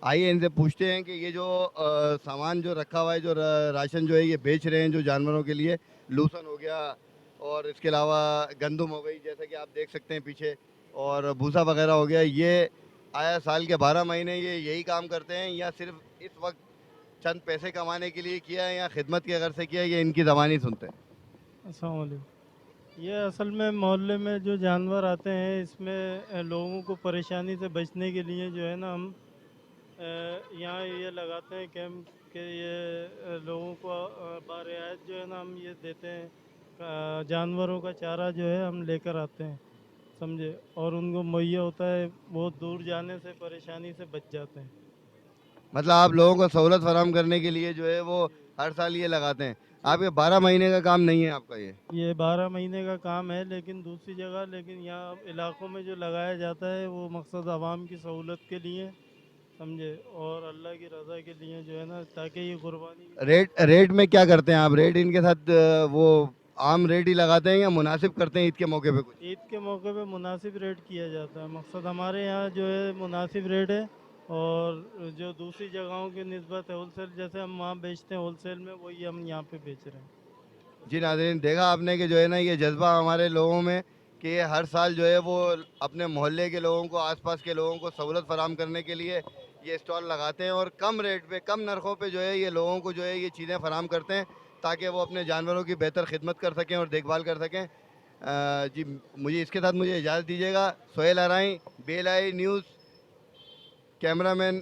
आइए इनसे पूछते हैं कि ये जो सामान जो रखा हुआ है, जो राशन जो है ये बेच रहे हैं जो जानवरों के लिए, लूसन हो गया और इसके अलावा गंदम हो गई, जैसा कि आप देख सकते हैं पीछे, और भूसा वगैरह हो गया, ये आया साल के 12 महीने ये यही काम करते हैं, या सिर्फ इस वक्त चंद पैसे कमाने के लिए किया है, या खिदमत की अगर से किया है, ये इनकी ज़बानी सुनते हैं? अस्सलाम वालेकुम। ये असल में मोहल्ले में जो जानवर आते हैं इसमें लोगों को परेशानी से बचने के लिए जो है ना हम यहाँ ये लगाते हैं कैंप के ये लोगों को बारियात जो है ना हम ये देते हैं जानवरों का चारा जो है हम लेकर आते हैं, समझे, और उनको मुहैया होता है, बहुत दूर जाने से परेशानी से बच जाते हैं। मतलब आप लोगों को सहूलत फराहम करने के लिए जो है वो जी हर साल ये लगाते हैं? जी। आपके 12 महीने का काम नहीं है आपका ये? ये 12 महीने का काम है, लेकिन दूसरी जगह, लेकिन यहाँ इलाकों में जो लगाया जाता है वो मकसद आवाम की सहूलत के लिए, समझे, और अल्लाह की रज़ा के लिए जो है ना, ताकि ये कुर्बानी की रेट तरह। रेट में क्या करते हैं आप? रेट इनके साथ वो आम रेट ही लगाते हैं या मुनासिब करते हैं ईद के मौके पे कुछ? ईद के मौके पे मुनासिब रेट किया जाता है, मकसद हमारे यहाँ जो है मुनासिब रेट है, और जो दूसरी जगहों की निस्बत है होलसेल, जैसे हम वहाँ बेचते हैं होलसेल में, वही हम यहाँ पे बेच रहे हैं। जी नाज़रीन, देखा आपने कि जो है ना ये जज्बा हमारे लोगों में कि ये हर साल जो है वो अपने मोहल्ले के लोगों को, आसपास के लोगों को सहूलत फराहम करने के लिए ये स्टॉल लगाते हैं, और कम रेट पे, कम नरखों पे जो है ये लोगों को जो है ये चीज़ें फराहम करते हैं, ताकि वो अपने जानवरों की बेहतर खिदमत कर सकें और देखभाल कर सकें। जी, मुझे इसके साथ मुझे इजाज़त दीजिएगा। सोहेल आराई, बेल आई न्यूज़, कैमरामैन